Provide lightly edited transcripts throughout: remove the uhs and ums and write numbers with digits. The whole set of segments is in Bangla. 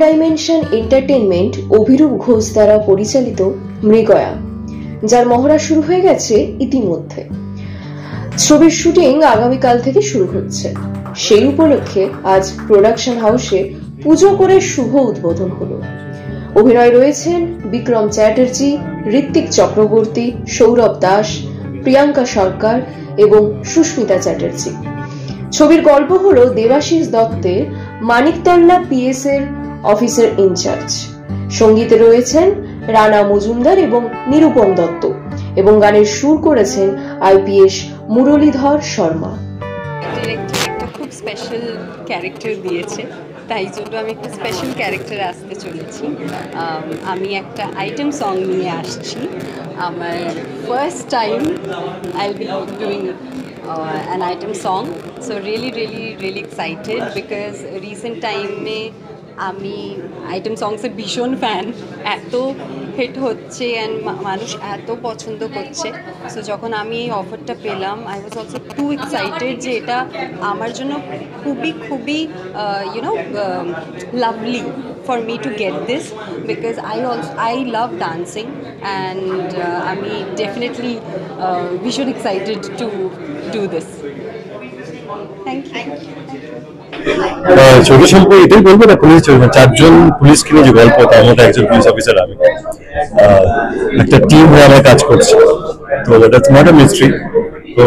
ডাইমেনশন এন্টারটেইনমেন্ট অভিরূপ ঘোষ দ্বারা পরিচালিত মৃগয়া, যার মহড়া শুরু হয়ে গেছে ইতিমধ্যে। ছবির শুটিং আগামীকাল থেকে শুরু হচ্ছে। সেই উপলক্ষে আজ প্রোডাকশন হাউসে পুজো করে শুভ উদ্বোধন হলো। অভিনয় রয়েছেন বিক্রম চ্যাটার্জি, ঋত্বিক চক্রবর্তী, সৌরভ দাস, প্রিয়াঙ্কা সরকার এবং সুস্মিতা চ্যাটার্জি। ছবির গল্প হলো দেবাশিস দত্তের মানিকতল্লা পিএস এর অফিসার ইনচার্জ। সঙ্গীতে রয়েছেন রানা মজুমদার এবং নিরুপম দত্ত এবং গানের সুর করেছেন আইপিএস মুরলীধর শর্মা। একটা খুব স্পেশাল ক্যারেক্টার দিয়েছে, তাই জন্য আমি একটা স্পেশাল ক্যারেক্টারে আসতে চলেছি। আমি একটা আইটেম সং নিয়ে আসছি। আমার first time I will be doing an item song, so really excited because recent time में আমি আইটেম সংসের ভীষণ ফ্যান। এত হিট হচ্ছে অ্যান্ড মানুষ এত পছন্দ করছে। সো যখন আমি এই অফারটা পেলাম, I was also too excited যে এটা আমার জন্য খুবই lovely for me to get this because I love dancing and আমি definitely ভীষণ excited to do this. Thank you. ছবি সম্পর্কে এটাই বলবো না, পুলিশ চলবে, 4 জন পুলিশকে নিয়ে যে গল্প, তার মধ্যে একজন পুলিশ অফিসার আমি। একটা টিম হয়ে আমরা কাজ করছি, তো দ্যাটস নট আ মিস্ট্রি। তো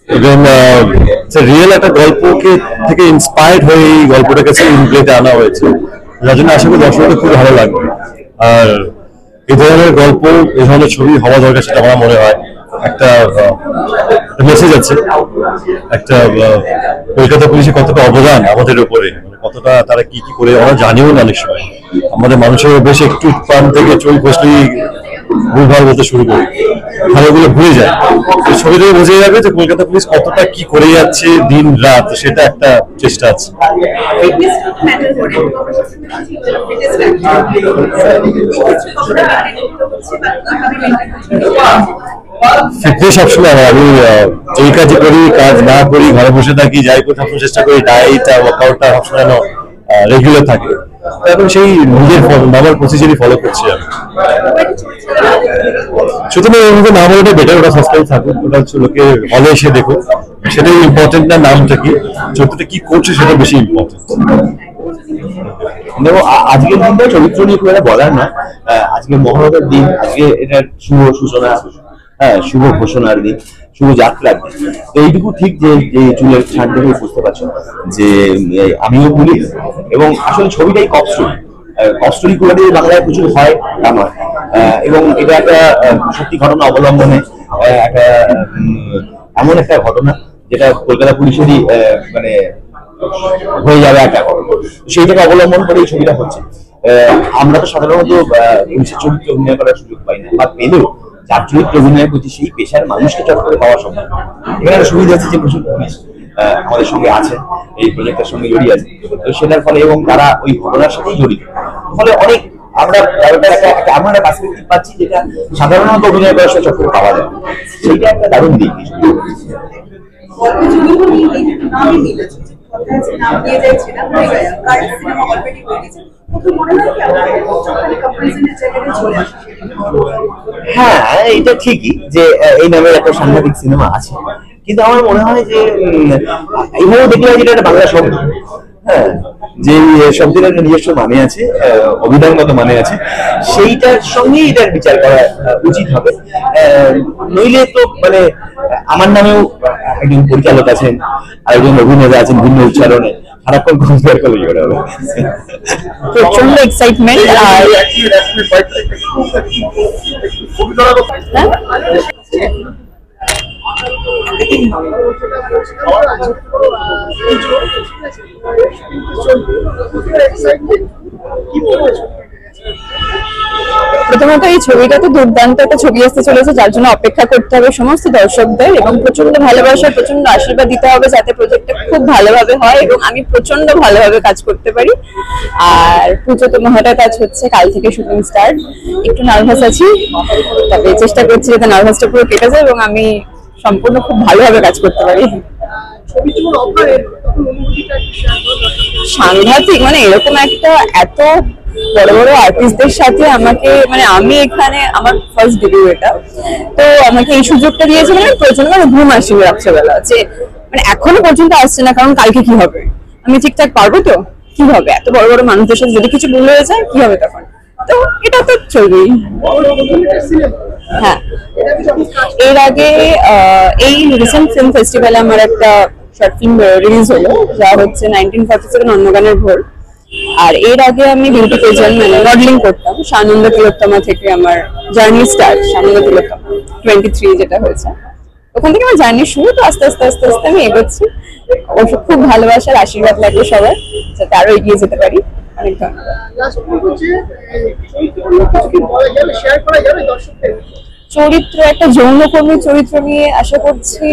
ইভেন রিয়েল একটা গল্পকে থেকে ইন্সপায়ার্ড হয়ে এই গল্পটাকে স্ক্রিনপ্লেতে আনা হয়েছে, যার জন্য আশা করি দর্শকদের খুব ভালো লাগবে। আর এই ধরনের গল্প, এই ধরনের ছবি হওয়া দরকার, সেটা আমার মনে হয়। একটা মেসেজ আছে, একটা কলকাতা পুলিশের কতটা অবদান আমাদের উপরে, কতটা তারা কি কি করে আমরা জানিও না। অনেক সময় আমাদের মানুষের বেশ একটু প্রাণ থেকে চোখ বসলেই ভুলভাল বলতে শুরু করি, ভালোগুলো ভুলে যায়। ছবি থেকে বোঝা যাবে যে কলকাতা পুলিশ কতটা কি করে যাচ্ছে দিন রাত, সেটা একটা চেষ্টা আছে। ফিটনেস সবসময় আমি যেই কাজই করি, কাজ না করি, ঘরে বসে থাকি, যাই করি, সবসময় চেষ্টা করি ডায়েট ওয়ার্কআউটটা সবসময় যেন রেগুলার থাকে। এখন সেই নিজের নর্মাল প্রসিজারই ফলো করছি আমি। সুতরাং এর মধ্যে নাম ওটা বেটার, ওটা সাবস্ক্রাইব থাকুক, ওটা হচ্ছে লোকে হলে এসে দেখুক, সেটাই ইম্পর্টেন্ট না নামটা কি, চরিত্রটা কি করছে সেটা বেশি ইম্পর্টেন্ট। দেখো, আজকের দিনটা চরিত্র নিয়ে খুব একটা বলার না। আজকে মহরতের দিন, আজকে এটা শুভ সূচনা, শুভ ঘোষণার দিন, শুভ যাত্রার দিন। তো এইটুকু ঠিক যে চুলের ছাড় দেখে বুঝতে পারছো যে আমিও পুলিশ, এবং আসলে ছবিটাই কপ স্টোরি করে দিয়ে বাংলায় প্রচুর হয় আমার, এবং এটা একটা সত্যি ঘটনা অবলম্বনে একটা এমন একটা ঘটনা যেটা কলকাতা পুলিশেরই মানে হয়ে যাবে একটা ঘটনা, সেইটাকে অবলম্বন করে এই ছবিটা হচ্ছে। আমরা তো সাধারণত পুলিশের চরিত্রে অভিনয় করার সুযোগ পাই না, বা পেলেও যার চরিত্রে অভিনয় করছি সেই পেশার মানুষকে চট করে পাওয়া সম্ভব। এখানে একটা সুবিধা আছে যে প্রচুর পুলিশ আমাদের সঙ্গে আছে, এই প্রজেক্টের সঙ্গে জড়িয়ে আছে, তো সেটার ফলে এবং তারা ওই ঘটনার সাথেই জড়িত, ফলে অনেক আমরা এমন একটা পার্সপেক্টিভ পাচ্ছি যেটা সাধারণত অভিনয় করার সাথে চট করে পাওয়া যায়। সেইটা একটা দারুণ দিক। হ্যাঁ, এটা ঠিকই যে এই নামের একটা সাংঘাতিক সিনেমা আছে, কিন্তু আমার মনে হয় যে এইভাবে দেখলে যেটা একটা বাংলা শব্দ, হ্যাঁ, যে শব্দের একটা নিজস্ব মানে আছে, অভিধানগত মানে আছে, সেইটার সঙ্গে এটার বিচার করা উচিত হবে। নইলে তো মানে আমার নামেও একজন পরিচালক আছেন, আরেকজন অভিনেতা আছেন ভিন্ন উচ্চারণে, সারাক্ষণ কম্পেয়ার করলে কি হবে। প্রচন্ড এক্সাইটমেন্ট। আর প্রথমত এই ছবিটা তো দুর্দান্ত একটা ছবি আসতে চলেছে, যার জন্য অপেক্ষা করতে হবে সমস্ত দর্শকদের, এবং প্রচন্ড ভালোবাসা, প্রচন্ড আশীর্বাদ দিতে হবে যাতে প্রজেক্টটা খুব ভালোভাবে হয় এবং আমি প্রচন্ড ভালোভাবে কাজ করতে পারি। আর পুজো তো মহড়ায় কাজ হচ্ছে, কাল থেকে শুটিং স্টার্ট। একটু নার্ভাস আছি, তবে চেষ্টা করছি যাতে নার্ভাসটা পুরো কেটে যায় এবং আমি সম্পূর্ণ খুব ভালোভাবে কাজ করতে পারি। সাংঘাতিক, মানে এরকম একটা এত বড় বড় আর্টিস্টদের সাথে আমাকে, মানে আমি এখানে আমার ফার্স্ট ডেবিউ এটা, তো আমাকে এই সুযোগটা দিয়েছে, মানে প্রচন্ড ঘুম আসবে রাত্রেবেলা, যে মানে এখনো পর্যন্ত আসছে না, কারণ কালকে কি হবে, আমি ঠিকঠাক পারবো তো, কি হবে এত বড় বড় মানুষদের সাথে যদি কিছু ভুল হয়ে যায় কি হবে তখন, তো এটা তো চলবেই। হ্যাঁ, এর আগে এই রিসেন্ট ফিল্ম ফেস্টিভ্যালে আমার একটা শর্ট ফিল্ম রিলিজ হলো, যা হচ্ছে 1947 অন্নগানের ভোর। আর এর আগে আমি বিউটি পেজেন্ট মানে মডেলিং করতাম, সানন্দ তিলোত্তমা থেকে আমার জার্নি স্টার্ট, সানন্দ তিলোত্তমা 23 যেটা হয়েছে, ওখান থেকে আমার জার্নি শুরু। তো আস্তে আস্তে আস্তে আস্তে আমি এগোচ্ছি। অবশ্য খুব ভালোবাসার আশীর্বাদ লাগবে সবার, যাতে আরো এগিয়ে যেতে পারি। অনেক চরিত্র, একটা যৌনকর্মীর চরিত্র নিয়ে আশা করছি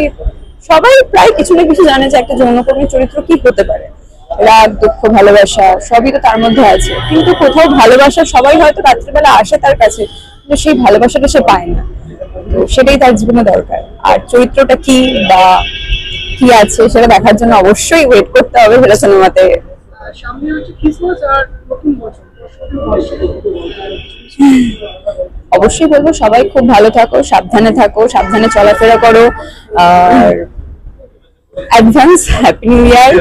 সবাই প্রায় কিছু না কিছু জানে যে একটা যৌনকর্মীর চরিত্র কি হতে পারে। রাগ, দুঃখ, ভালোবাসা সবই তো তার মধ্যে আছে, কিন্তু কোথাও ভালোবাসা সবাই হয়তো রাত্রিবেলা আসে তার কাছে, কিন্তু সেই ভালোবাসাটা সে পায় না, তো সেটাই তার জীবনে দরকার। আর চরিত্রটা কি বা কি আছে সেটা দেখার জন্য অবশ্যই ওয়েট করতে হবে সেটা সিনেমাতে। অবশ্যই বলবো সবাই খুব ভালো থাকো, সাবধানে থাকো, সাবধানে চলাফেরা করো, আর অ্যাডভান্স হ্যাপি নিউ ইয়ার।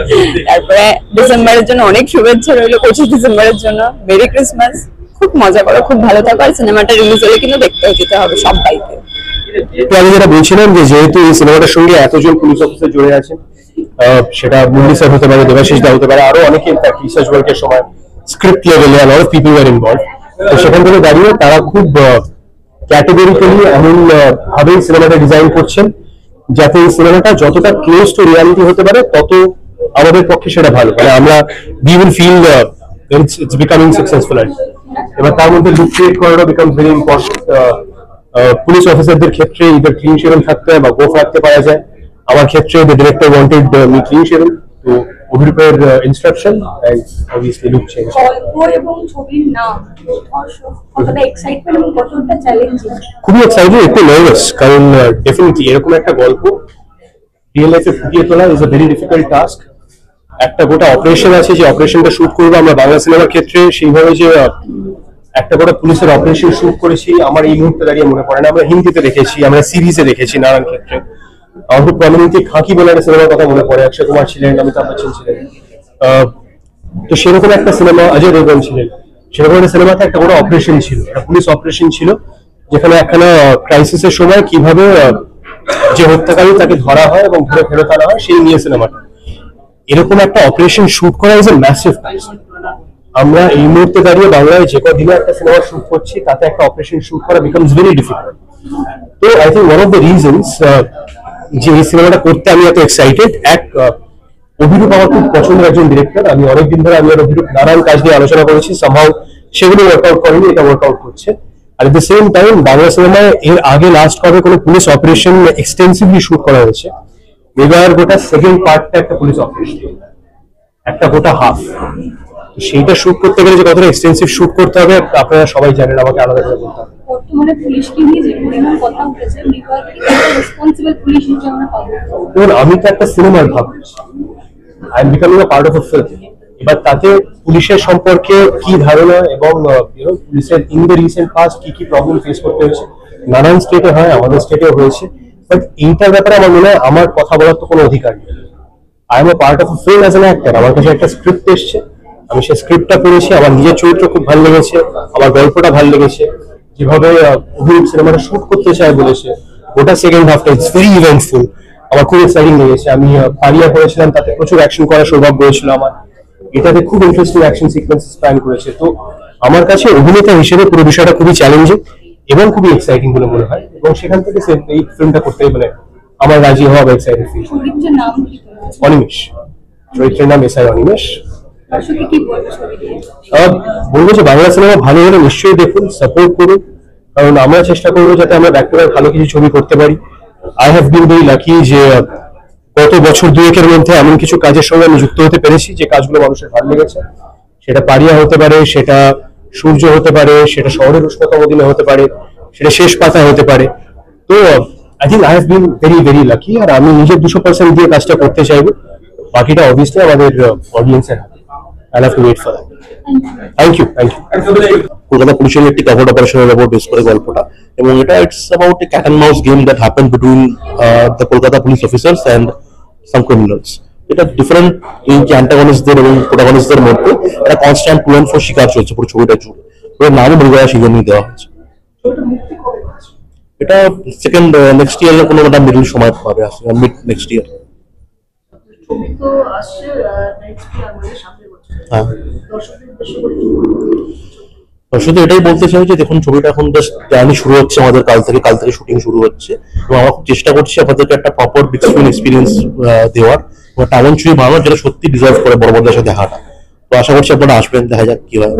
তারপরে ডিসেম্বরের জন্য অনেক শুভেচ্ছা রইলো, 25 ডিসেম্বরের জন্য মেরি ক্রিসমাস। খুব মজা করো, খুব ভালো থাকো, আর সিনেমাটা রিলিজ হলে কিন্তু দেখতে যেতে হবে সবাইকে। আমি যেটা বলছিলাম যে যেহেতু এই সিনেমাটার সঙ্গে এতজন পুলিশ অফিসার জুড়ে আছেন, সেটা মুন্নি স্যার হতে পারে, দেবাশিস দা হতে পারে, আরো অনেকে রিসার্চ ওয়ার্কের সময় স্ক্রিপ্ট লেভেলে lot of people were involve. তো সেখান থেকে দাঁড়িয়ে তারা খুব ক্যাটেগরিক্যালি এমন ভাবেই সিনেমাটা ডিজাইন করছেন যাতে এই সিনেমাটা যতটা ক্লোজ টু রিয়ালিটি হতে পারে তত আমাদের পক্ষে সেটা ভালো, মানে আমরা we will feel it's becoming successful. এবার তার মধ্যে লুক ক্রিয়েট করাটা বিকাম ভেরি ইম্পর্টেন্ট। পুলিশ অফিসারদের ক্ষেত্রে ইদার ক্লিন শেভেন থাকতে হয় বা গোফ রাখতে পারা যায়। আমার ক্ষেত্রে the director wanted me clean shaven, তো অভিরূপের instruction and obviously look change. গল্প এবং ছবির নাম কতটা এক্সাইটমেন্ট এবং কতটা চ্যালেঞ্জিং? খুবই এক্সাইটেড, একটু নার্ভাস, কারণ ডেফিনেটলি এরকম একটা গল্প রিয়েল লাইফে ফুটিয়ে তোলা is a very difficult task. একটা গোটা অপারেশন আছে, যে অপারেশনটা শুট করবো আমরা বাংলা সিনেমার ক্ষেত্রে সেইভাবে যে একটা গোটা পুলিশের অপারেশন শুট করেছি আমার এই মুহূর্তে দাঁড়িয়ে মনে পড়ে না। আমরা হিন্দিতে দেখেছি, আমরা সিরিজে দেখেছি নানান ক্ষেত্রে। আমার খুব প্রমিনেন্টলি খাকি বলে একটা সিনেমার কথা মনে পড়ে, অক্ষয় কুমার ছিলেন, অমিতাভ বচ্চন ছিলেন। তো সেরকম একটা সিনেমা অজয় দেবগন ছিলেন, সেরকম একটা সিনেমাতে একটা বড় অপারেশন ছিল, একটা পুলিশ অপারেশন ছিল, যেখানে একখানা ক্রাইসিসের সময় কিভাবে যে হত্যাকারী তাকে ধরা হয় এবং ধরে ফেরত আনা হয় সেই নিয়ে সিনেমাটা। এরকম একটা অপারেশন শুট করা ইজ এ ম্যাসিভ টাস্ক। আমরা এই মুহূর্তে দাঁড়িয়ে বাংলায় যে কদিনে একটা সিনেমা শুট করছি তাতে একটা অপারেশন শুট করা বিকামস ভেরি ডিফিকাল্ট। তো I think one of the reasons যে এই সিনেমাটা করতে আমি এত এক্সাইটেড, এক অভিরূপ আমার খুব পছন্দের একজন ডিরেক্টর। আমি অনেকদিন ধরে আমি আর অভিরূপ নানান কাজ নিয়ে আলোচনা করেছি, সামহাউ সেগুলো ওয়ার্কআউট করেনি, এটা ওয়ার্কআউট করছে। আর at the same time Bangla সিনেমায় এর আগে লাস্ট কবে কোনো পুলিশ অপারেশন এক্সটেন্সিভলি শুট করা হয়েছে, এবার গোটা সেকেন্ড পার্টটা একটা পুলিশ অপারেশন, একটা গোটা হাফ। সেইটা শুট করতে গেলে যে কতটা এক্সটেন্সিভ শুট করতে হবে আপনারা সবাই জানেন, আমাকে আলাদা করে বলতে হবে। বর্তমানে পুলিশকে নিয়ে যে পরিমাণ কথা উঠেছে, রেসপন্সিবল পুলিশ হিসেবে আমরা পাবো। দেখুন, আমি তো একটা সিনেমার ভাবছি, I am becoming a part of a film. এবার তাতে পুলিশের সম্পর্কে কি ধারণা এবং পুলিশের ইন দ্য রিসেন্ট পাস্ট কি কি প্রবলেম ফেস করতে হয়েছে, নানান স্টেটে হয়, আমাদের স্টেটেও হয়েছে, বাট এইটার ব্যাপারে আমার মনে হয় আমার কথা বলার তো কোনো অধিকার নেই। I am a part of a film as an actor. আমার কাছে একটা স্ক্রিপ্ট এসছে, আমি সেই স্ক্রিপ্টটা পড়েছি, আমার নিজের চরিত্র খুব ভালো লেগেছে, আমার গল্পটা ভালো লেগেছে, যেভাবে অভিরূপ সিনেমাটা শুট করতে চায় বলেছে, ওটা সেকেন্ড হাফটা ইটস ভেরি ইভেন্টফুল, আমার খুব এক্সাইটিং লেগেছে। আমি পারিয়া করেছিলাম, তাতে প্রচুর অ্যাকশন করার সৌভাগ্য হয়েছিল আমার, এটাতে খুব ইন্টারেস্টিং অ্যাকশন সিকোয়েন্সেস প্ল্যান করেছে। তো আমার কাছে অভিনেতা হিসেবে পুরো বিষয়টা খুবই চ্যালেঞ্জিং এবং খুবই এক্সাইটিং বলে মনে হয়, এবং সেখান থেকে এই ফিল্মটা করতে মানে আমার রাজি হওয়া বা এক্সাইটেড ফিল। চরিত্রের নাম কি? অনিমেষ, চরিত্রের নাম এসআই অনিমেষ। দর্শককে কি বলবো ছবি দিয়ে? বলবো যে বাংলা সিনেমা ভালো হলে নিশ্চয়ই দেখুন, সাপোর্ট করুন, কারণ আমরা চেষ্টা করবো যাতে আমরা ব্যাক টু ব্যাক ভালো কিছু ছবি করতে পারি। I have been very lucky যে গত বছর দুয়েকের মধ্যে এমন কিছু কাজের সঙ্গে আমি যুক্ত হতে পেরেছি যে কাজগুলো মানুষের ভালো লেগেছে। সেটা পারিয়া হতে পারে, সেটা সূর্য হতে পারে, সেটা শহরের উষ্ণতম দিনে হতে পারে, সেটা শেষ পাতা হতে পারে। তো I think I have been very very lucky, আর আমি নিজের 200% দিয়ে কাজটা করতে চাইবো। বাকিটা অবভিয়াসলি আমাদের অডিয়েন্সের হাতে। I'll have to wait for that. Thank you. Kolkata পুলিশের একটি কভার্ড অপারেশনের উপর বেস করে গল্পটা, এবং এটা it's about a cat and mouse game that happened between the Kolkata police officers and some criminals. এটা ডিফারেন্ট এই অ্যান্টাগনিস্টদের এবং প্রোটাগনিস্টদের মধ্যে একটা কনস্ট্যান্ট টু অ্যান্ড ফ্রো শিকার চলছে পুরো ছবিটা জুড়ে। ওর নামও মৃগয়া শিকার নিয়ে দেওয়া হয়েছে। এটা সেকেন্ড নেক্সট ইয়ারের কোনো একটা মিডল সময় পাবে, আসলে মিড নেক্সট ইয়ার। হ্যাঁ, শুধু এটাই বলতে চাই যে দেখুন, ছবিটা এখন জাস্ট জার্নি শুরু হচ্ছে আমাদের, কাল থেকে শুটিং শুরু হচ্ছে, এবং আমরা খুব চেষ্টা করছি আপনাদেরকে একটা প্রপার বিগ স্ক্রিন এক্সপিরিয়েন্স দেওয়ার, একটা এমন ছবি বানানোর যেটা সত্যি ডিজার্ভ করে বড় বড়দের সাথে দেখাটা। তো আশা করছি আপনারা আসবেন, দেখা যাক কি হয়।